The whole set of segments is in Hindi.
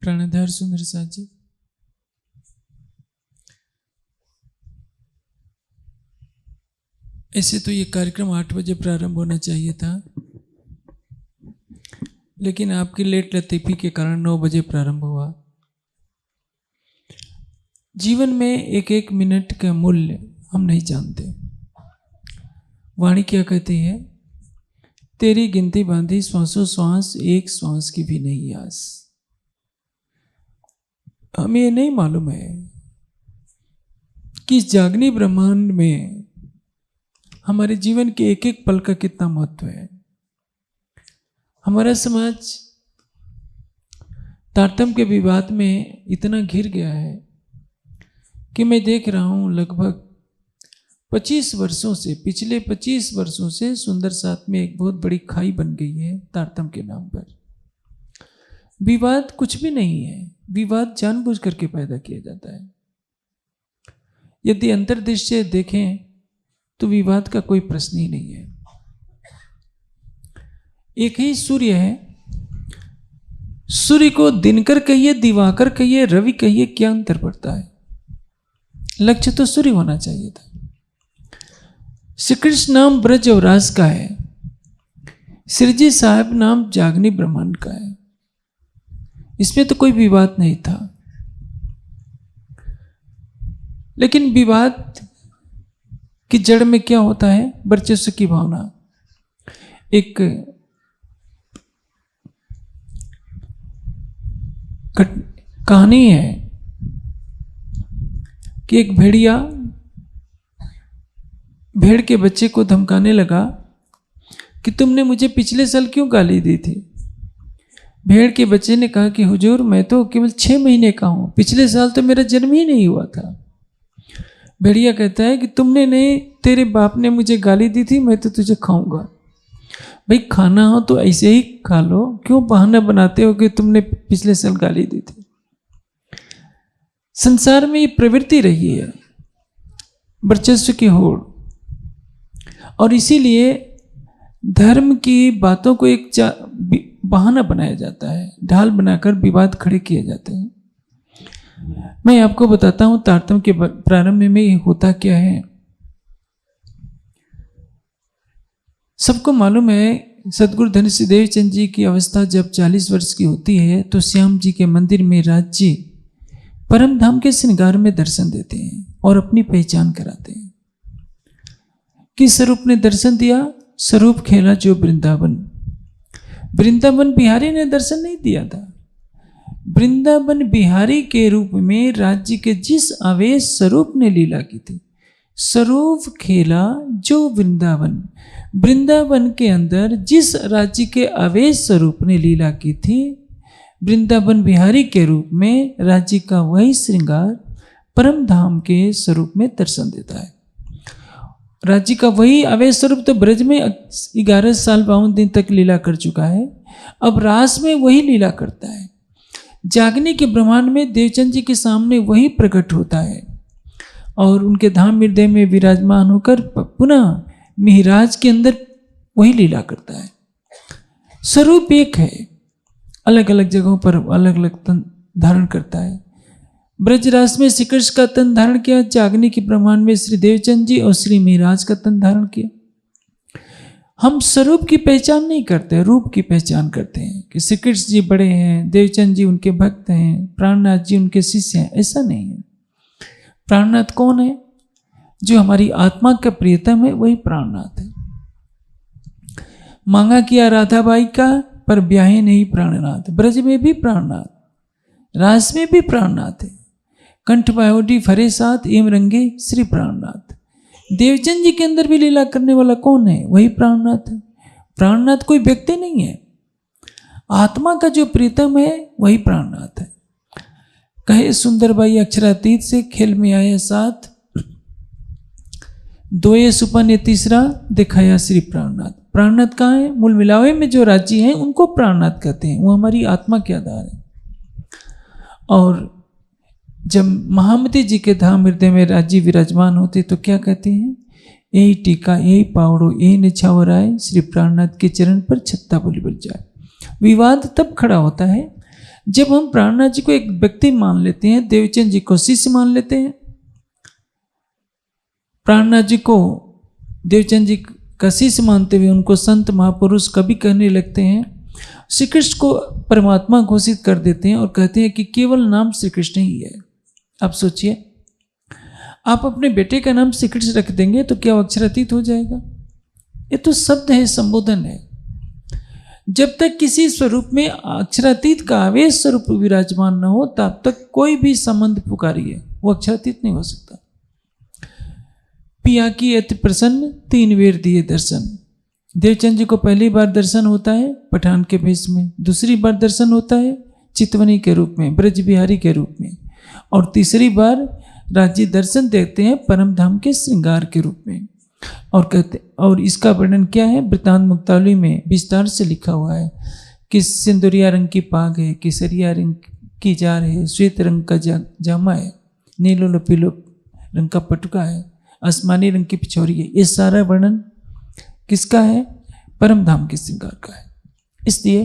प्राणाधार सुंदर साथ जी। ऐसे तो ये कार्यक्रम 8 बजे प्रारंभ होना चाहिए था, लेकिन आपकी लेट लतीफी के कारण 9 बजे प्रारंभ हुआ। जीवन में एक एक मिनट का मूल्य हम नहीं जानते। वाणी क्या कहती है? तेरी गिनती बांधी श्वासों श्वास, एक श्वास की भी नहीं आस। हमें ये नहीं मालूम है कि इस जागनी ब्रह्मांड में हमारे जीवन के एक एक पल का कितना महत्व है। हमारा समाज तारतम्य के विवाद में इतना घिर गया है कि मैं देख रहा हूं लगभग 25 वर्षों से, पिछले 25 वर्षों से सुंदर साथ में एक बहुत बड़ी खाई बन गई है तारतम्य के नाम पर। विवाद कुछ भी नहीं है, विवाद जानबूझ करके पैदा किया जाता है। यदि अंतर्दृष्टि से देखें तो विवाद का कोई प्रश्न ही नहीं है। एक ही सूर्य है, सूर्य को दिनकर कहिए, दिवाकर कहिए, रवि कहिए, क्या अंतर पड़ता है? लक्ष्य तो सूर्य होना चाहिए था। श्री कृष्ण नाम ब्रज और रास का है, श्री जी साहब नाम जागनी ब्रह्मांड का है। इसमें तो कोई विवाद नहीं था। लेकिन विवाद की जड़ में क्या होता है? वर्चस्व की भावना। एक कहानी है कि एक भेड़िया भेड़ के बच्चे को धमकाने लगा कि तुमने मुझे पिछले साल क्यों गाली दी थी। भेड़ के बच्चे ने कहा कि हुजूर, मैं तो केवल 6 महीने का हूं, पिछले साल तो मेरा जन्म ही नहीं हुआ था। भेड़िया कहता है कि तुमने नहीं, तेरे बाप ने मुझे गाली दी थी, मैं तो तुझे खाऊंगा। भाई खाना हो तो ऐसे ही खा लो, क्यों बहाना बनाते हो कि तुमने पिछले साल गाली दी थी। संसार में ये प्रवृत्ति रही है, वर्चस्व की होड़, और इसीलिए धर्म की बातों को एक बहाना बनाया जाता है, ढाल बनाकर विवाद खड़े किए जाते हैं। मैं आपको बताता हूं तारतम्य के प्रारंभ में ये होता क्या है। सबको मालूम है सदगुरु धन सिंह देवचंद जी की अवस्था जब 40 वर्ष की होती है तो श्याम जी के मंदिर में राज जी परम धाम के श्रृंगार में दर्शन देते हैं और अपनी पहचान कराते हैं। किस स्वरूप ने दर्शन दिया? स्वरूप खेला जो वृंदावन। वृंदावन बिहारी ने दर्शन नहीं दिया था। वृंदावन बिहारी के रूप में राज्य के जिस आवेश स्वरूप ने लीला की थी, स्वरूप खेला जो वृंदावन। वृंदावन के अंदर जिस राज्य के आवेश स्वरूप ने लीला की थी, वृंदावन बिहारी के रूप में राज्य का वही श्रृंगार परम धाम के स्वरूप में दर्शन देता है। राज्य का वही आवेश स्वरूप तो ब्रज में 11 साल 52 दिन तक लीला कर चुका है, अब रास में वही लीला करता है। जागने के ब्रह्मांड में देवचंद जी के सामने वही प्रकट होता है और उनके धाम हृदय में विराजमान होकर पुनः मिहिराज के अंदर वही लीला करता है। स्वरूप एक है, अलग अलग जगहों पर अलग अलग तन धारण करता है। ब्रजरास में श्री कृष्ण का तन धारण किया, जागने के ब्रह्मांड में श्री देवचंद जी और श्री मिहिराज का तन धारण किया। हम स्वरूप की पहचान नहीं करते, रूप की पहचान करते हैं कि श्री कृष्ण जी बड़े हैं, देवचंद जी उनके भक्त हैं, प्राणनाथ जी उनके शिष्य हैं। ऐसा नहीं है। प्राणनाथ कौन है? जो हमारी आत्मा का प्रियतम है वही प्राणनाथ है। मांगा किया राधाबाई का पर ब्याहे नहीं प्राणनाथ। ब्रज में भी प्राणनाथ, रास में भी प्राणनाथ है। कंठ बायोडी फरे साथ एम रंगे श्री प्राणनाथ। देवचंद जी के अंदर भी लीला करने वाला कौन है? वही प्राणनाथ है। प्राणनाथ कोई व्यक्ति नहीं है, आत्मा का जो प्रीतम है वही प्राणनाथ है। कहे सुंदरबाई अक्षरातीत से खेल में आया साथ, दोये सुपन ये तीसरा दिखाया श्री प्राणनाथ। प्राणनाथ कहाँ है? मूल मिलावे में जो राज्य हैं उनको प्राणनाथ कहते हैं, वो हमारी आत्मा के आधार है। और जब महामती जी के धाम हृदय में राज्य विराजमान होते तो क्या कहते हैं? यही टीका यही पावड़ो यही निछावराय, श्री प्राणनाथ के चरण पर छत्ता बोली बज जाए। विवाद तब खड़ा होता है जब हम प्राणनाथ जी को एक व्यक्ति मान लेते हैं, देवचंद जी को शिष्य मान लेते हैं, प्राणनाथ जी को देवचंद जी का शिष्य मानते हुए उनको संत महापुरुष कभी कहने लगते हैं, श्री कृष्ण को परमात्मा घोषित कर देते हैं और कहते हैं कि केवल नाम श्री कृष्ण ही है। आप सोचिए, आप अपने बेटे का नाम श्री कृष्ण रख देंगे तो क्या अक्षरातीत हो जाएगा? ये तो शब्द है, संबोधन है। जब तक किसी स्वरूप में अक्षरातीत का आवेश स्वरूप विराजमान न हो तब तक कोई भी संबंध पुकारिए वो अक्षरातीत नहीं हो सकता। पिया की अति प्रसन्न 3 बेर दिए दर्शन। देवचंद जी को पहली बार दर्शन होता है पठान के भेष में, दूसरी बार दर्शन होता है चितवनी के रूप में, ब्रज बिहारी के रूप में, और तीसरी बार राज्य दर्शन देते हैं परम धाम के श्रृंगार के रूप में। और कहते, और इसका वर्णन क्या है, वृत्तांत मुक्तावली में विस्तार से लिखा हुआ है कि सिंदूरिया रंग की पाग है, केसरिया रंग की जार है, श्वेत रंग का जामा है, नीलो पीलो रंग का पटुका है, आसमानी रंग की पिछोरी है। ये सारा वर्णन किसका है? परम धाम के श्रृंगार का है। इसलिए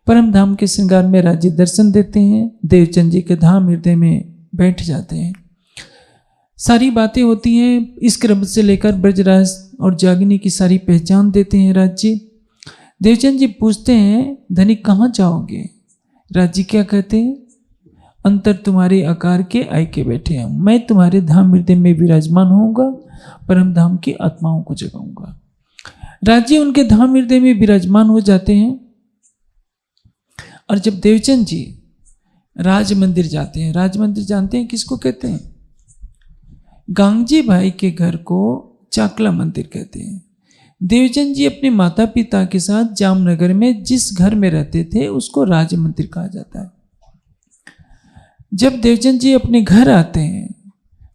परम धाम के श्रृंगार में राज्य दर्शन देते हैं, देवचंद जी के धाम हृदय में बैठ जाते हैं। सारी बातें होती हैं इस क्रम से लेकर ब्रजराज और जागिनी की सारी पहचान देते हैं राज्य। देवचंद जी पूछते हैं, धनिक कहाँ जाओगे? राज्य क्या कहते हैं, अंतर तुम्हारे आकार के आई के बैठे हैं, मैं तुम्हारे धाम हृदय में विराजमान होऊंगा, परम धाम की आत्माओं को जगाऊंगा। राज्य उनके धाम हृदय में विराजमान हो जाते हैं। और जब देवचंद जी राज मंदिर जाते हैं, राज मंदिर जानते हैं किसको कहते हैं? गांगजी भाई के घर को चाकला मंदिर कहते हैं। देवचंद जी अपने माता पिता के साथ जामनगर में जिस घर में रहते थे उसको राज मंदिर कहा जाता है। जब देवचंद जी अपने घर आते हैं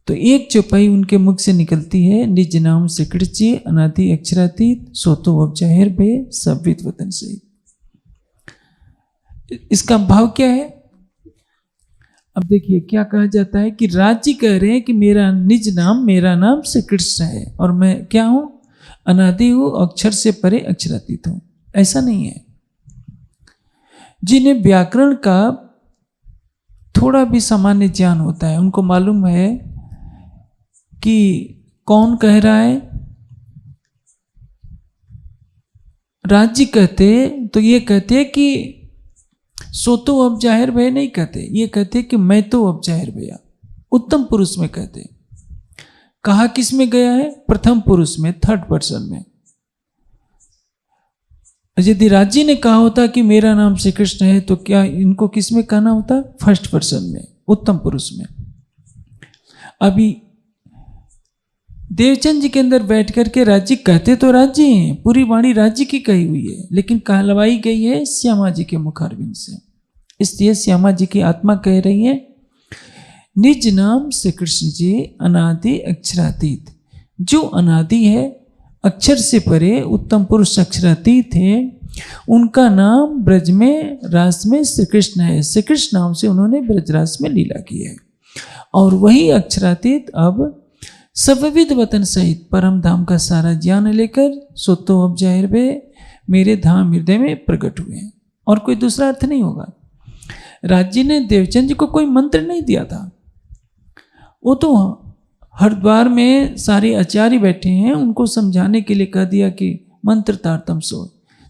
तो एक चौपाई उनके मुख से निकलती है, निज नाम श्री कृष्ण जी अनादि अक्षरातीत, सोतो अब जाहिर भे सब विद वतन सहित। इसका भाव क्या है? अब देखिए क्या कहा जाता है कि राज्य कह रहे हैं कि मेरा निज नाम, मेरा नाम श्री कृष्ण है और मैं क्या हूं? अनादि हूं, अक्षर से परे अक्षरातीत हूं। ऐसा नहीं है। जिन्हें व्याकरण का थोड़ा भी सामान्य ज्ञान होता है उनको मालूम है कि कौन कह रहा है। राज्य कहते तो ये कहते कि सो तो अब जाहिर भैया नहीं कहते, ये कहते कि मैं तो अब जाहिर भैया, उत्तम पुरुष में कहते। कहा किस में गया है? प्रथम पुरुष में, थर्ड पर्सन में। यदि राज्य ने कहा होता कि मेरा नाम श्री कृष्ण है तो क्या इनको किस में कहना होता? फर्स्ट पर्सन में, उत्तम पुरुष में। अभी देवचंद जी के अंदर बैठ करके राज्य कहते तो राज्य हैं, पूरी वाणी राज्य की कही हुई है, लेकिन कहलवाई गई है श्यामा जी के मुखारविंद से। इसलिए श्यामा जी की आत्मा कह रही है, निज नाम श्री कृष्ण जी अनादि अक्षरातीत। जो अनादि है, अक्षर से परे, उत्तम पुरुष अक्षरातीत है, उनका नाम ब्रज में रास में श्री कृष्ण है। श्री कृष्ण नाम से उन्होंने ब्रजरास में लीला की है और वही अक्षरातीत अब सबविध वतन सहित परम धाम का सारा ज्ञान लेकर सोतो अब जाहिर वे मेरे धाम हृदय में प्रकट हुए हैं। और कोई दूसरा अर्थ नहीं होगा। राज्य ने देवचंद जी को कोई मंत्र नहीं दिया था। वो तो हरिद्वार में सारे आचार्य बैठे हैं, उनको समझाने के लिए कह दिया कि मंत्र तारतम सो।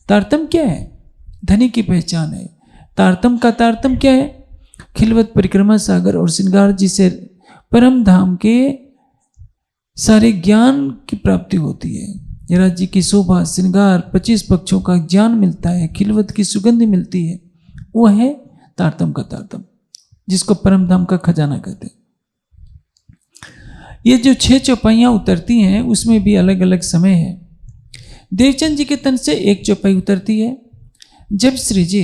तारतम क्या है? धनी की पहचान है। तारतम का तारतम क्या है? खिलवत परिक्रमा सागर और श्रृंगार जी से परम धाम के सारे ज्ञान की प्राप्ति होती है। राज्य की शोभा, श्रृंगार, 25 पक्षों का ज्ञान मिलता है, खिलवत की सुगंध मिलती है। वो है तारतम का तारतम, जिसको परम धाम का खजाना कहते हैं। ये जो 6 चौपाइयाँ उतरती हैं उसमें भी अलग अलग समय है। देवचंद जी के तन से एक चौपाई उतरती है जब श्री जी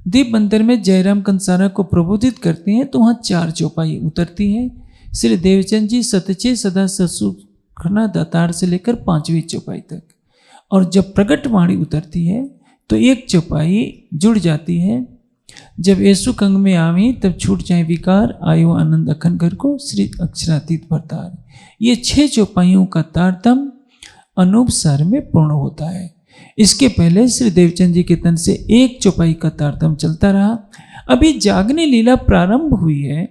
दीप बंदर में जयराम कंसारा को प्रबोधित करते हैं तो वहाँ 4 चौपाई उतरती हैं। श्री देवचंद जी सतचे सदा ससुखना दातार से लेकर 5वीं चौपाई तक। और जब प्रगट वाणी उतरती है तो एक चौपाई जुड़ जाती है। जब ऐसु कंग में आवी तब छूट जाए विकार, आयो आनंद अखन घर को श्री अक्षरातीत भरतार। ये 6 चौपाइयों का तारतम अनूप सार में पूर्ण होता है। इसके पहले श्री देवचंद जी के तन से 1 चौपाई का तारतम्य चलता रहा। अभी जागनी लीला प्रारंभ हुई है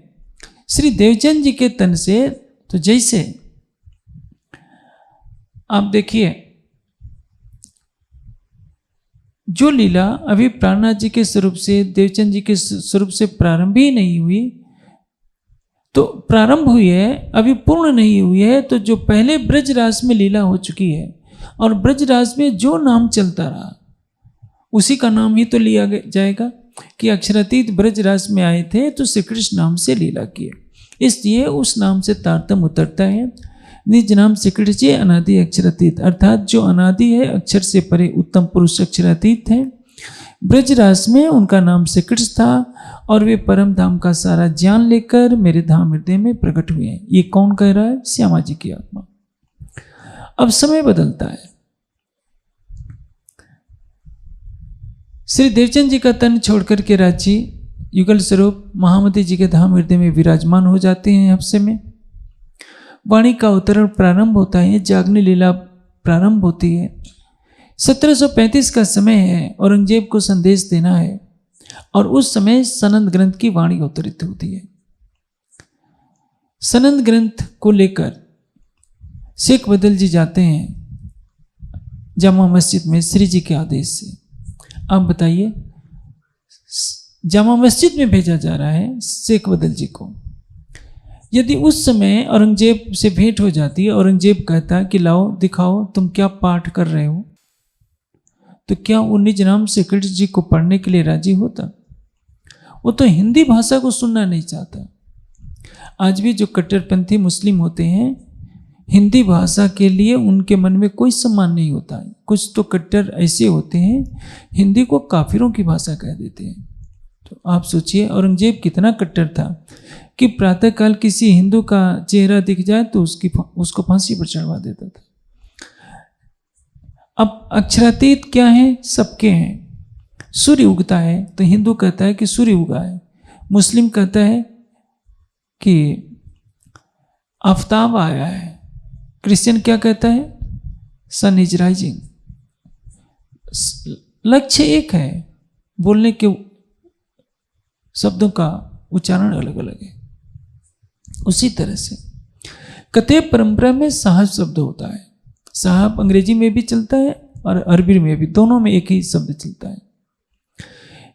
श्री देवचंद जी के तन से। तो जैसे आप देखिए, जो लीला अभी प्राणनाथ जी के स्वरूप से, देवचंद जी के स्वरूप से प्रारंभ ही नहीं हुई, तो प्रारंभ हुई है, अभी पूर्ण नहीं हुई है। तो जो पहले ब्रजराज में लीला हो चुकी है और ब्रजराज में जो नाम चलता रहा उसी का नाम ही तो लिया जाएगा कि अक्षरातीत ब्रजराज में आए थे तो श्री कृष्ण नाम से लीला किए, इसलिए उस नाम से तारतम्य उतरता है। निज नाम श्री कृष्ण जी अनादि अक्षरातीत, अर्थात जो अनादि है, अक्षर से परे उत्तम पुरुष अक्षरातीत है। ब्रजराज में उनका नाम श्री कृष्ण था और वे परम धाम का सारा ज्ञान लेकर मेरे धाम हृदय में प्रकट हुए हैं। ये कौन कह रहा है? श्यामा जी की आत्मा। अब समय बदलता है, श्री देवचंद जी का तन छोड़कर के राजी युगल स्वरूप महामती जी के धाम हृदय में विराजमान हो जाते हैं। हफ्से में वाणी का अवतरण प्रारंभ होता है, जागनी लीला प्रारंभ होती है। 1735 का समय है, औरंगजेब को संदेश देना है और उस समय सनंद ग्रंथ की वाणी अवतरित होती है। सनंद ग्रंथ को लेकर शेख बदल जी जाते हैं जामा मस्जिद में श्री जी के आदेश से। आप बताइए, जामा मस्जिद में भेजा जा रहा है शेख बदल जी को। यदि उस समय औरंगजेब से भेंट हो जाती है, औरंगजेब कहता कि लाओ दिखाओ तुम क्या पाठ कर रहे हो, तो क्या वो निज नाम से कृष्ण जी को पढ़ने के लिए राजी होता? वो तो हिंदी भाषा को सुनना नहीं चाहता। आज भी जो कट्टरपंथी मुस्लिम होते हैं, हिंदी भाषा के लिए उनके मन में कोई सम्मान नहीं होता है। कुछ तो कट्टर ऐसे होते हैं, हिंदी को काफिरों की भाषा कह देते हैं। तो आप सोचिए औरंगजेब कितना कट्टर था कि प्रातःकाल किसी हिंदू का चेहरा दिख जाए तो उसको फांसी पर चढ़वा देता था। अब अक्षरातीत क्या है? सबके हैं। सूर्य उगता है तो हिंदू कहता है कि सूर्य उगा है, मुस्लिम कहता है कि आफ्ताब आया है, क्रिश्चियन क्या कहता है? सन इज राइजिंग। लक्ष्य एक है, बोलने के शब्दों का उच्चारण अलग अलग है। उसी तरह से कथेय परंपरा में साहब शब्द होता है। साहब अंग्रेजी में भी चलता है और अरबी में भी, दोनों में एक ही शब्द चलता है।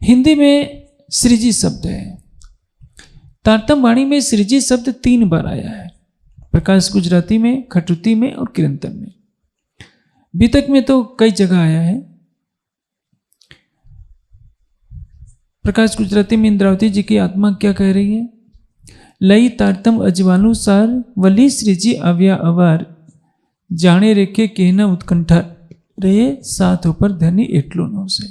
हिंदी में सृजी शब्द है। तारतम वाणी में सृजी शब्द 3 बार आया है, प्रकाश गुजराती में, खटुती में और किरंतन में। बीतक में तो कई जगह आया है। प्रकाश गुजराती में इंद्रावती जी की आत्मा क्या कह रही है? लई तारतम अजवानुसार वली श्रीजी अव्या अवार जाने रेखे कहना उत्कंठा रहे साथ ऊपर धनी एटलो नो से।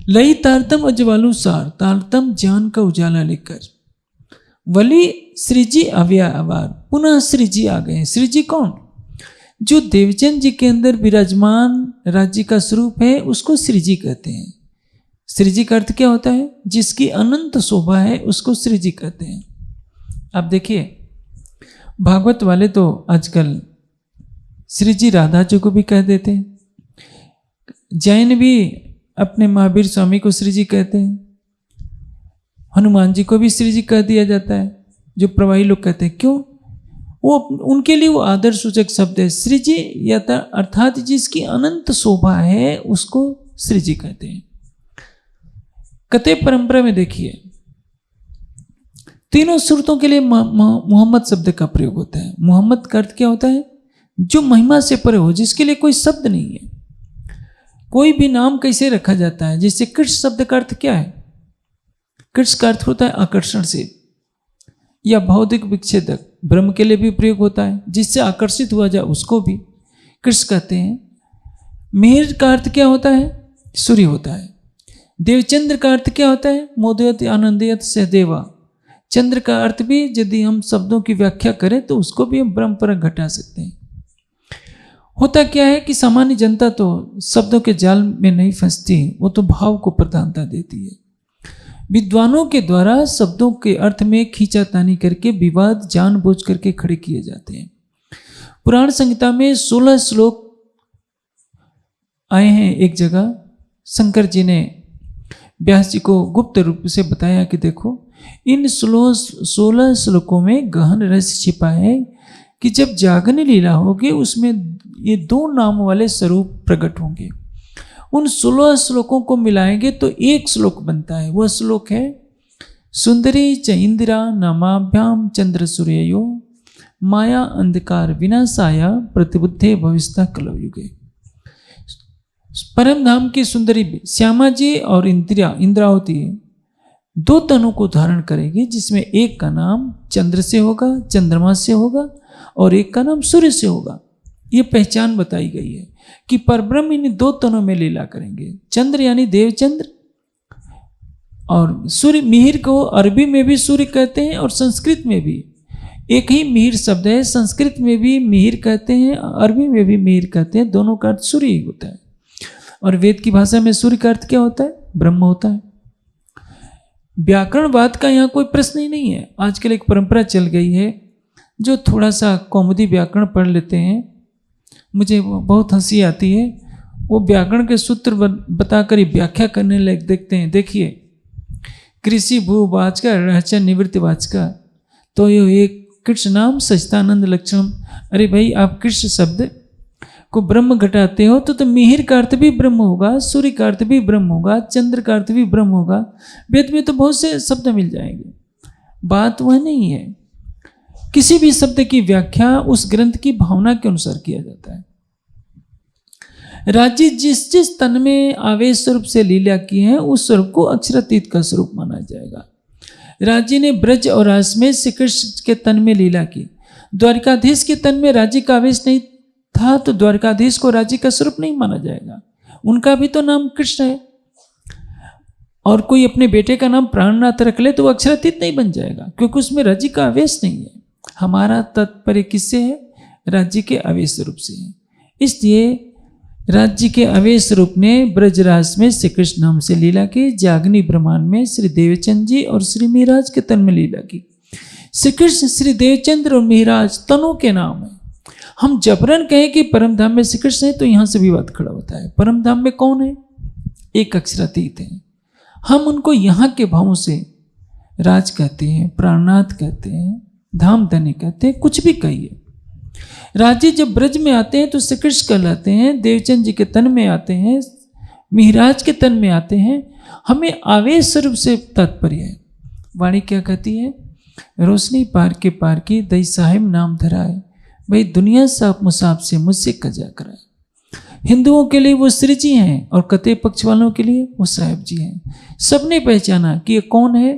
लई तारतम अजवानुसार, तारतम ज्ञान का उजाला लेकर, वली श्रीजी अव्या अवार, पुनः श्रीजी आ गए। श्रीजी कौन? जो देवचंद जी के अंदर विराजमान राज्य का स्वरूप है उसको श्रीजी कहते हैं। श्रीजी का अर्थ क्या होता है? जिसकी अनंत शोभा है उसको श्रीजी कहते हैं। आप देखिए भागवत वाले तो आजकल श्रीजी राधा जी को भी कह देते हैं, जैन भी अपने महावीर स्वामी को श्रीजी कहते हैं, हनुमान जी को भी श्रीजी कह दिया जाता है, जो प्रवाही लोग कहते हैं। क्यों? वो उनके लिए वो आदर सूचक शब्द है। श्रीजी या अर्थात जिसकी अनंत शोभा है उसको श्रीजी कहते हैं। कथेय परंपरा में देखिए तीनों सूरतों के लिए मोहम्मद शब्द का प्रयोग होता है। मोहम्मद का अर्थ क्या होता है? जो महिमा से परे हो, जिसके लिए कोई शब्द नहीं है। कोई भी नाम कैसे रखा जाता है? जैसे कृष्ण शब्द का अर्थ क्या है? कृष्ण का अर्थ होता है आकर्षण से या भौतिक विच्छेदक। ब्रह्म के लिए भी प्रयोग होता है, जिससे आकर्षित हुआ जाए उसको भी कृष्ण कहते हैं। मिहिर का अर्थ क्या होता है? सूर्य होता है। देवचंद्र का अर्थ क्या होता है? मोदयत आनंदयत सहदेवा। चंद्र का अर्थ भी यदि हम शब्दों की व्याख्या करें तो उसको भी हम ब्रह्म पर घटा सकते हैं। होता क्या है कि सामान्य जनता तो शब्दों के जाल में नहीं फंसती, वो तो भाव को प्रधानता देती है। विद्वानों के द्वारा शब्दों के अर्थ में खींचातानी करके विवाद जानबूझ करके खड़े किए जाते हैं। पुराण संहिता में 16 श्लोक आए हैं एक जगह, शंकर जी ने व्यास जी को गुप्त रूप से बताया कि देखो इन 16 श्लोकों में गहन रहस्य छिपा है कि जब जागनी लीला होगी उसमें ये 2 नाम वाले स्वरूप प्रकट होंगे। उन 16 श्लोकों को मिलाएंगे तो एक श्लोक बनता है। वह श्लोक है सुंदरी च इंदिरा नामाभ्याम चंद्र सूर्यो माया अंधकार विनाशाया प्रतिबुद्धे भविष्यता कलयुगे। परम धाम की सुंदरी श्यामा जी और इंद्रावती 2 तनों को धारण करेगी, जिसमें एक का नाम चंद्र से होगा, चंद्रमा से होगा, और एक का नाम सूर्य से होगा। ये पहचान बताई गई है कि परब्रह्म इन 2 तनों में लीला करेंगे। चंद्र यानी देवचंद्र, और सूर्य, मिहिर को अरबी में भी सूर्य कहते हैं और संस्कृत में भी एक ही मिहिर शब्द है। संस्कृत में भी मिहिर कहते हैं, अरबी में भी मिहिर कहते हैं, दोनों का अर्थ सूर्य ही होता है। और वेद की भाषा में सूर्य का अर्थ क्या होता है? ब्रह्म होता है। व्याकरणवाद का यहाँ कोई प्रश्न ही नहीं है। आजकल एक परंपरा चल गई है जो थोड़ा सा कौमुदी व्याकरण पढ़ लेते हैं, मुझे बहुत हंसी आती है। वो व्याकरण के सूत्र बताकर ही व्याख्या करने लग देखते हैं। देखिए, कृषि भूवाचक रहस्य निवृत्तिवाचक, तो ये एक कृष्ण नाम सचिदानंद लक्षणम। अरे भाई, आप कृष्ण शब्द को ब्रह्म घटाते हो तो मिहिर का अर्थ भी ब्रह्म होगा, सूर्य का अर्थ भी ब्रह्म होगा, चंद्र का अर्थ भी ब्रह्म होगा। वेद में तो बहुत से शब्द मिल जाएंगे। बात वह नहीं है। किसी भी शब्द की व्याख्या उस ग्रंथ की भावना के अनुसार किया जाता है। राज्य जिस जिस तन में आवेश स्वरूप से लीला की है उस स्वरूप को अक्षरातीत का स्वरूप माना जाएगा। राज्य ने ब्रज और रास में श्री कृष्ण के तन में लीला की। द्वारिकाधीश के तन में राज्य का आवेश नहीं था तो द्वारकाधीश को राज्य का स्वरूप नहीं माना जाएगा। उनका भी तो नाम कृष्ण है। और कोई अपने बेटे का नाम प्राणनाथ रख ले तो वो अक्षरातीत नहीं बन जाएगा, क्योंकि उसमें राज्य का आवेश नहीं है। हमारा तात्पर्य किससे है? राज्य के आवेश रूप से है। इसलिए राज्य के आवेश रूप ने ब्रजराज में श्री कृष्ण नाम से लीला की, जागनी ब्रह्मांड में श्री देवचंद जी और श्री मिहिराज के तन में लीला की। श्री कृष्ण, श्री देवचंद्र और मिहिराज तनों के नाम है। हम जबरन कहें कि परम धाम में श्री कृष्ण है तो यहां से विवाद खड़ा होता है। परम धाम में कौन है? एक अक्षरातीत है। हम उनको यहाँ के भावों से राज कहते हैं, प्राणनाथ कहते हैं, धाम धनी कहते हैं, कुछ भी कहिए। राज्य जब ब्रज में आते हैं तो श्री कृष्ण कहलाते हैं, देवचंद जी के तन में आते हैं, मिहिराज के तन में आते हैं। हमें आवेश स्वरूप से तात्पर्य है। वाणी क्या कहती है? रोशनी पार की दई साहिब नाम धराए, भाई दुनिया साफ मुसाफ से मुझसे कजा कराए। हिंदुओं के लिए वो श्री जी हैं और कते पक्ष वालों के लिए वो साहिब जी हैं। सबने पहचाना कि ये कौन है?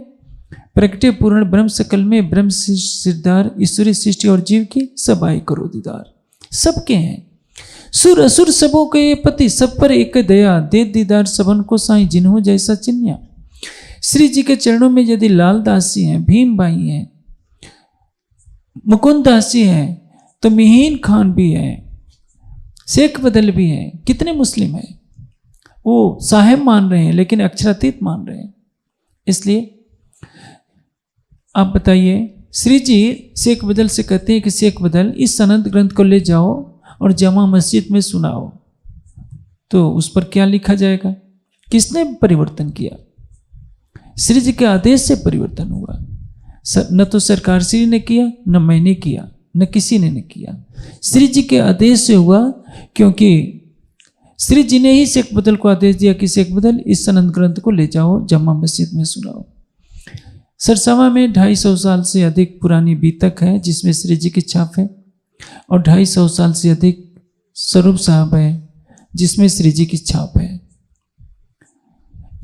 प्रगटे पूर्ण ब्रह्म सकल में ब्रह्म सिरदार, ईश्वरी सृष्टि और जीव की सब आय करो दीदार। सबके हैं। सुर असुर सबों के पति, सब पर एक दया, दे दीदार सबन को साईं जिन्हों जैसा चिन्या। श्री जी के चरणों में यदि लाल दास जी हैं, भीम बाई हैं, मुकुंद दास जी हैं, तो मिहीन खान भी है, शेख बदल भी है। कितने मुस्लिम हैं? वो साहेब मान रहे हैं लेकिन अक्षरातीत मान रहे हैं। इसलिए आप बताइए, श्री जी शेख बदल से कहते हैं कि शेख बदल इस सनद ग्रंथ को ले जाओ और जमा मस्जिद में सुनाओ, तो उस पर क्या लिखा जाएगा? किसने परिवर्तन किया? श्री जी के आदेश से परिवर्तन हुआ। न तो सरकार श्री ने किया, न मैंने किया, न किसी ने किया। श्री जी के आदेश से हुआ, क्योंकि श्री जी ने ही शेख बदल को आदेश दिया कि शेख बदल इस सनद ग्रंथ को ले जाओ, जमा मस्जिद में सुनाओ। सरसावा में 250 साल से अधिक पुरानी बीतक है जिसमें श्री जी की छाप है, और 250 साल से अधिक स्वरूप साहब है जिसमें श्री जी की छाप है।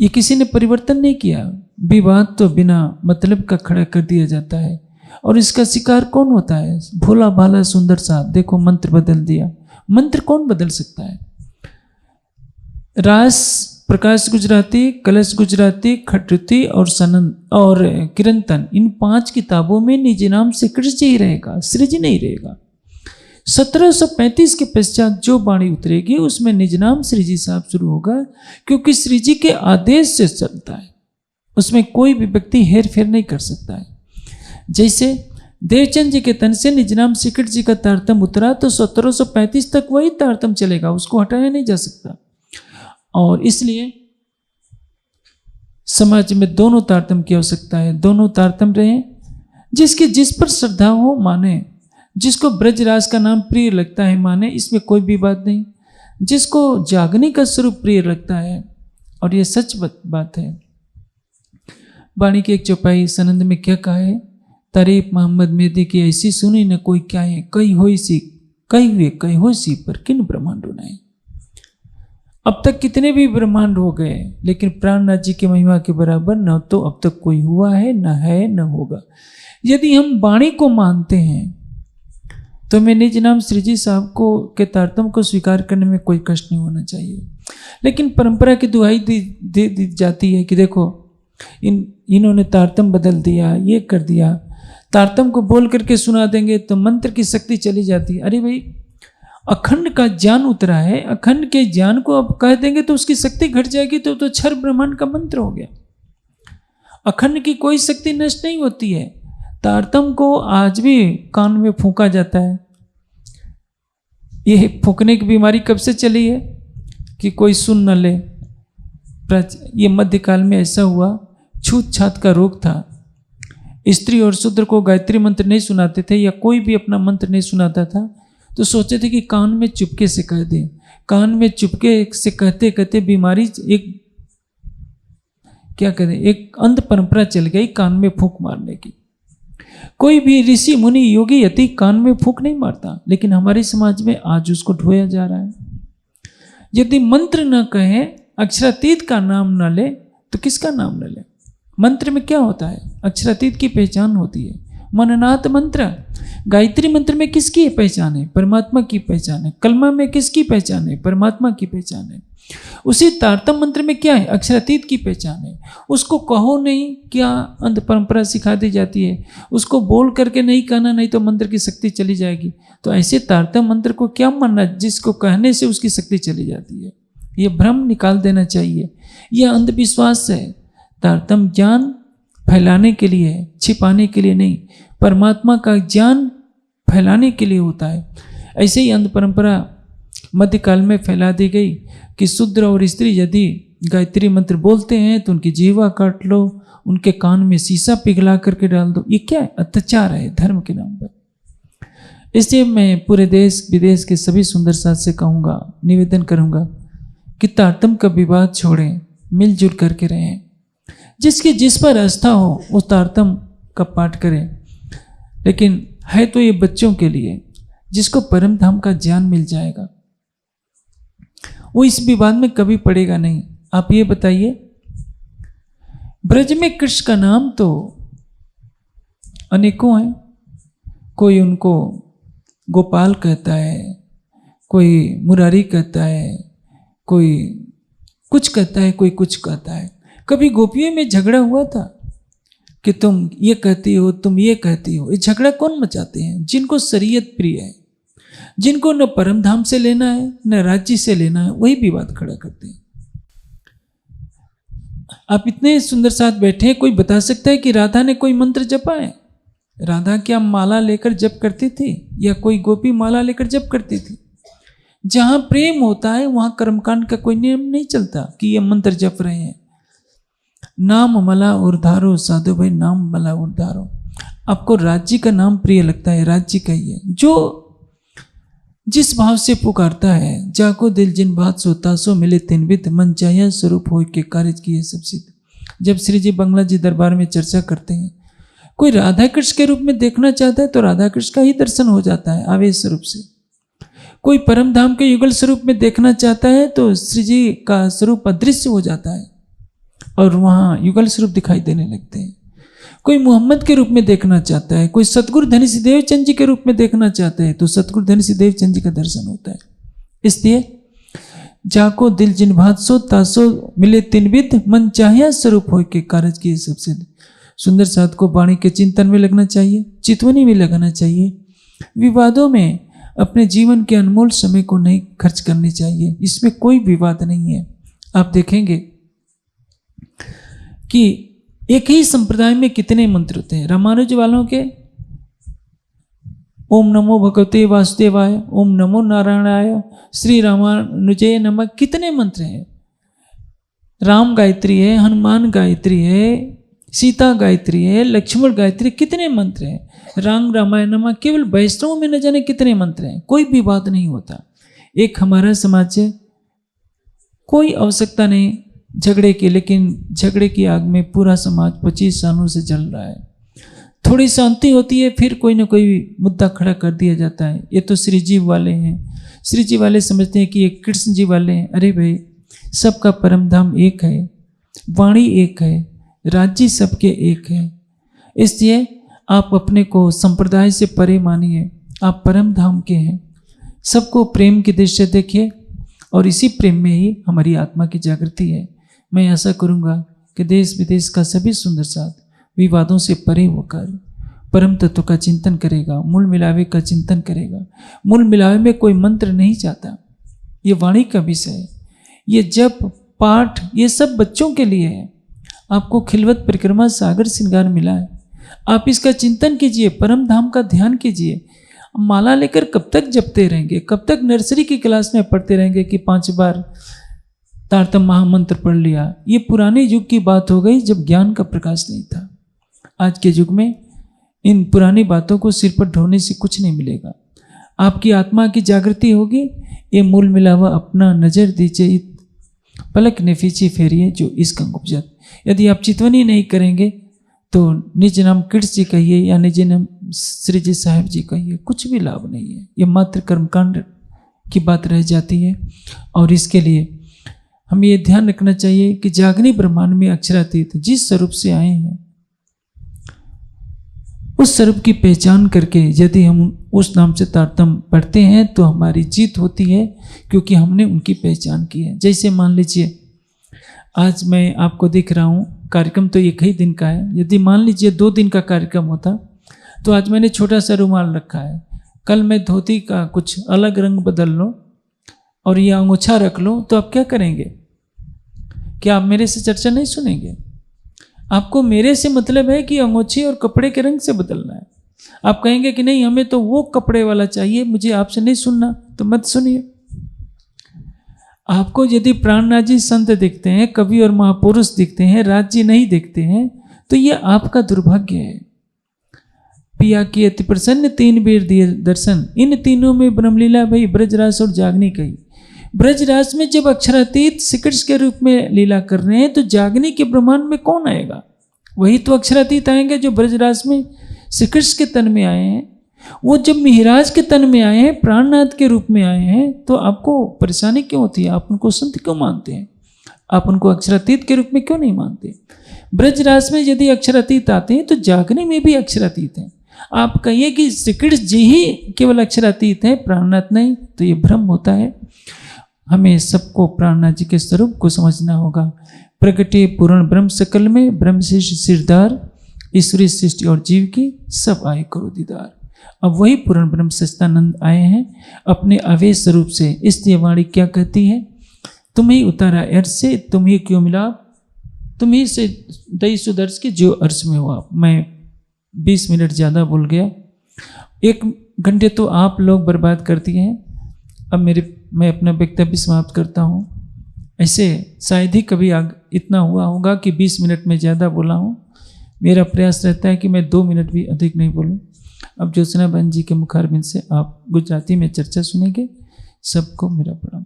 ये किसी ने परिवर्तन नहीं किया। विवाद तो बिना मतलब का खड़ा कर दिया जाता है, और इसका शिकार कौन होता है? भोला भाला सुंदर साहब, देखो मंत्र बदल दिया। मंत्र कौन बदल सकता है? रास प्रकाश गुजराती, कलश गुजराती, खटरुती और सनंद और किरंतन, इन 5 किताबों में निज नाम से कृष्ण जी ही रहेगा, श्री जी नहीं रहेगा। 1735 के पश्चात जो वाणी उतरेगी उसमें निज नाम श्री जी साहब शुरू होगा, क्योंकि श्री जी के आदेश से चलता है। उसमें कोई भी व्यक्ति हेर फेर नहीं कर सकता है। जैसे देवचंद जी के तन से निज नाम श्री कृष्ण जी का तारतम उतरा तो 1735 तक वही तारतम चलेगा, उसको हटाया नहीं जा सकता। और इसलिए समाज में दोनों तारतम्य की आवश्यकता है, दोनों तारतम्य रहे। जिसकी जिस पर श्रद्धा हो माने, जिसको ब्रजराज का नाम प्रिय लगता है माने, इसमें कोई भी बात नहीं। जिसको जागने का स्वरूप प्रिय लगता है, और ये सच बात है। वाणी की एक चौपाई सनंद में क्या कहा है? तारीफ मोहम्मद मेहदी की ऐसी सुनी न कोई क्या है, कई हुई सी कई हुए कई हो सी पर किन ब्रह्मांड बनाए। अब तक कितने भी ब्रह्मांड हो गए, लेकिन प्राणनाथ जी की महिमा के बराबर न तो अब तक कोई हुआ है, न है, न होगा। यदि हम वाणी को मानते हैं तो मैं निज नाम श्री जी साहब को के तारतम्य को स्वीकार करने में कोई कष्ट नहीं होना चाहिए। लेकिन परंपरा की दुहाई दी जाती है कि देखो इन्होंने तारतम्य बदल दिया, ये कर दिया, तारतम्य को बोल करके सुना देंगे तो मंत्र की शक्ति चली जाती है। अरे भाई, अखंड का ज्ञान उतरा है, अखंड के ज्ञान को अब कह देंगे तो उसकी शक्ति घट जाएगी, तो क्षर ब्रह्मांड का मंत्र हो गया। अखंड की कोई शक्ति नष्ट नहीं होती है। तारतम्य को आज भी कान में फूंका जाता है। ये फूंकने की बीमारी कब से चली है कि कोई सुन न ले। ये मध्यकाल में ऐसा हुआ, छूत छात का रोग था। स्त्री और शूद्र को गायत्री मंत्र नहीं सुनाते थे, या कोई भी अपना मंत्र नहीं सुनाता था, तो सोचते थे कि कान में चुपके से कह दे। कान में चुपके से कहते कहते बीमारी एक क्या कहते, एक अंध परंपरा चल गई कान में फूंक मारने की। कोई भी ऋषि मुनि योगी यति कान में फूंक नहीं मारता, लेकिन हमारे समाज में आज उसको ढोया जा रहा है। यदि मंत्र न कहे, अक्षरातीत का नाम न ले, तो किसका नाम न ले? मंत्र में क्या होता है? अक्षरातीत की पहचान होती है। मननाथ मंत्र, गायत्री मंत्र में किसकी पहचान है? परमात्मा की पहचान है। कलमा में किसकी पहचान है? परमात्मा की पहचान है। उसी तारतम्य मंत्र में क्या है? अक्षरातीत की पहचान है। उसको कहो नहीं, क्या अंध परंपरा सिखा दी जाती है, उसको बोल करके नहीं कहना, नहीं तो मंत्र की शक्ति चली जाएगी। तो ऐसे तारतम्य मंत्र को क्या मानना जिसको कहने से उसकी शक्ति चली जाती है? ये भ्रम निकाल देना चाहिए। यह अंधविश्वास है। तारतम्य ज्ञान फैलाने के लिए, छिपाने के लिए नहीं, परमात्मा का ज्ञान फैलाने के लिए होता है। ऐसे ही अंध परंपरा मध्यकाल में फैला दी गई कि शूद्र और स्त्री यदि गायत्री मंत्र बोलते हैं तो उनकी जीवा काट लो, उनके कान में शीशा पिघला करके डाल दो। ये क्या है? अत्याचार है धर्म के नाम पर। इसलिए मैं पूरे देश विदेश के सभी सुंदर साथ से कहूँगा, निवेदन करूँगा कि तारतम्य का विवाद छोड़ें, मिलजुल करके रहें। जिसकी जिस पर आस्था हो वो तारतम्य का पाठ करें। लेकिन है तो ये बच्चों के लिए, जिसको परम धाम का ज्ञान मिल जाएगा वो इस विवाद में कभी पड़ेगा नहीं। आप ये बताइए, ब्रज में कृष्ण का नाम तो अनेकों है। कोई उनको गोपाल कहता है, कोई मुरारी कहता है, कोई कुछ कहता है, कोई कुछ कहता है। कभी गोपियों में झगड़ा हुआ था कि तुम ये कहती हो, तुम ये कहती हो। ये झगड़ा कौन मचाते हैं? जिनको शरीयत प्रिय है, जिनको न परम धाम से लेना है न राज्य से लेना है, वही विवाद खड़ा करते हैं। आप इतने सुंदर साथ बैठे हैं, कोई बता सकता है कि राधा ने कोई मंत्र जपा है? राधा क्या माला लेकर जप करती थी, या कोई गोपी माला लेकर जप करती थी? जहां प्रेम होता है वहां कर्मकांड का कोई नियम नहीं चलता कि ये मंत्र जप रहे हैं। नाम मला उर्धारो, साधु भाई नाम मला उर्धारो। आपको राज्य का नाम प्रिय लगता है, राज्य कहिए। जो जिस भाव से पुकारता है, जाको दिल जिन बात सोता सो मिले तिन विद, मन चाहिए स्वरूप हो के कार्य किए सब सिद्ध। जब श्री जी बंगला जी दरबार में चर्चा करते हैं, कोई राधा कृष्ण के रूप में देखना चाहता है तो राधा कृष्ण का ही दर्शन हो जाता है आवेश स्वरूप से। कोई परम धाम के युगल स्वरूप में देखना चाहता है तो श्री जी का स्वरूप अदृश्य हो जाता है और वहाँ युगल स्वरूप दिखाई देने लगते हैं। कोई मोहम्मद के रूप में देखना चाहता है, कोई सतगुरु धनी सिद्धेव चंद जी के रूप में देखना चाहता है तो सतगुरु धनी सिद्धेव चंद जी का दर्शन होता है। इसलिए जाको दिल जिन भात सो तासो मिले तिन विद, मन चाहिए स्वरूप हो के कार्य किए सब सिद्ध। सुंदर साथ को वाणी के चिंतन में लगना चाहिए, चितवनी में लगाना चाहिए। विवादों में अपने जीवन के अनमोल समय को नहीं खर्च करनी चाहिए, इसमें कोई विवाद नहीं है। आप देखेंगे कि एक ही संप्रदाय में कितने मंत्र होते हैं। रामानुज वालों के ओम नमो भगवते वासुदेवाय, ओम नमो नारायणाय, श्री रामानुजय नमः, कितने मंत्र हैं। राम गायत्री है, हनुमान गायत्री है, सीता गायत्री है, लक्ष्मण गायत्री, कितने मंत्र हैं। राम रामायण केवल वैष्णव में न जाने कितने मंत्र हैं। कोई विवाद नहीं होता। एक हमारा समाज है, कोई आवश्यकता नहीं झगड़े की, लेकिन झगड़े की आग में पूरा समाज 25 सालों से जल रहा है। थोड़ी शांति होती है, फिर कोई ना कोई मुद्दा खड़ा कर दिया जाता है। ये तो श्री जीव वाले हैं, श्री जी वाले समझते हैं कि ये कृष्ण जी वाले हैं। अरे भाई, सबका परम धाम एक है, वाणी एक है, राज्य सबके एक है। इसलिए आप अपने को संप्रदाय से परे मानिए, आप परम धाम के हैं। सबको प्रेम की दृष्टि से देखिए, और इसी प्रेम में ही हमारी आत्मा की जागृति है। मैं ऐसा करूँगा कि देश विदेश का सभी सुंदर साथ विवादों से परे होकर परम तत्व का चिंतन करेगा, मूल मिलावे का चिंतन करेगा। मूल मिलावे में कोई मंत्र नहीं चाहता, ये वाणी का विषय है। ये जप पाठ ये सब बच्चों के लिए है। आपको खिलवत परिक्रमा सागर श्रृंगार मिला है, आप इसका चिंतन कीजिए, परम धाम का ध्यान कीजिए। माला लेकर कब तक जपते रहेंगे, कब तक नर्सरी की क्लास में पढ़ते रहेंगे कि 5 बार तारतम महामंत्र पढ़ लिया। ये पुराने युग की बात हो गई, जब ज्ञान का प्रकाश नहीं था। आज के युग में इन पुरानी बातों को सिर पर ढोने से कुछ नहीं मिलेगा। आपकी आत्मा की जागृति होगी। ये मूल मिलावा अपना नजर दीजिए, पलक नफीची फेरिए जो इसका उपजत। यदि आप चितवनी नहीं करेंगे तो निज नाम कृष्ण जी कहिए या निज नाम श्री जी साहेब जी कहिए, कुछ भी लाभ नहीं है। ये मात्र कर्मकांड की बात रह जाती है। और इसके लिए हमें ये ध्यान रखना चाहिए कि जागनी ब्रह्मांड में अक्षरातीत जिस स्वरूप से आए हैं, उस स्वरूप की पहचान करके यदि हम उस नाम से तारतम पढ़ते हैं तो हमारी जीत होती है, क्योंकि हमने उनकी पहचान की है। जैसे मान लीजिए आज मैं आपको दिख रहा हूँ, कार्यक्रम तो एक ही दिन का है। यदि मान लीजिए 2 दिन का कार्यक्रम होता तो आज मैंने छोटा सा रुमाल रखा है, कल मैं धोती का कुछ अलग रंग बदल लो और ये अंगोछा रख लो, तो आप क्या करेंगे? क्या आप मेरे से चर्चा नहीं सुनेंगे? आपको मेरे से मतलब है कि अंगोछे और कपड़े के रंग से बदलना है। आप कहेंगे कि नहीं, हमें तो वो कपड़े वाला चाहिए, मुझे आपसे नहीं सुनना, तो मत सुनिए। आपको यदि प्राणनाथ संत दिखते हैं, कवि और महापुरुष दिखते हैं, राज्य नहीं दिखते हैं, तो ये आपका दुर्भाग्य है। पिया की अति प्रसन्न 3 बेर दिए दर्शन, इन तीनों में ब्रह्मलीला भई ब्रजरास और जागनी कही। ब्रजरास में जब अक्षरातीत श्रीकृष्ण के रूप में लीला कर रहे हैं, तो जागनी के ब्रह्मांड में कौन आएगा? वही तो अक्षरातीत आएंगे जो ब्रजरास में श्रीकृष्ण के तन में आए हैं। वो जब मिहिराज के तन में आए हैं, प्राणनाथ के रूप में आए हैं, तो आपको परेशानी क्यों होती है? आप उनको संत क्यों मानते हैं? आप उनको अक्षरातीत के रूप में क्यों नहीं मानते? ब्रजरास में यदि अक्षरातीत आते हैं तो जागने में भी अक्षरातीत हैं। आप कहिए कि श्रीकृष्ण जी ही केवल अक्षरातीत हैं, प्राणनाथ नहीं, तो ये भ्रम होता है। हमें सबको प्राणनाथ जी के स्वरूप को समझना होगा। प्रगटे पूर्ण ब्रह्म सकल में, ब्रह्म शिष्य सिरदार, ईश्वरी सृष्टि और जीव की सब आए करो दीदार। अब वही पूर्ण ब्रह्म सच्चिदानंद आए हैं अपने अवेश स्वरूप से। इसलिए वाणी क्या कहती है? तुम ही उतारा अर्श से, तुम ही क्यों मिला, तुम ही से दई सुदर्श के जो अर्श में हुआ। मैं 20 मिनट ज़्यादा बोल गया, 1 घंटे तो आप लोग बर्बाद कर दिए हैं। अब मैं अपना वक्तव्य समाप्त करता हूँ। ऐसे शायद ही कभी इतना हुआ होगा कि 20 मिनट में ज़्यादा बोला हूँ। मेरा प्रयास रहता है कि मैं 2 मिनट भी अधिक नहीं बोलूँ। अब ज्योत्सना बहन जी के मुखारबिंद से आप गुजराती में चर्चा सुनेंगे। सबको मेरा प्रणाम।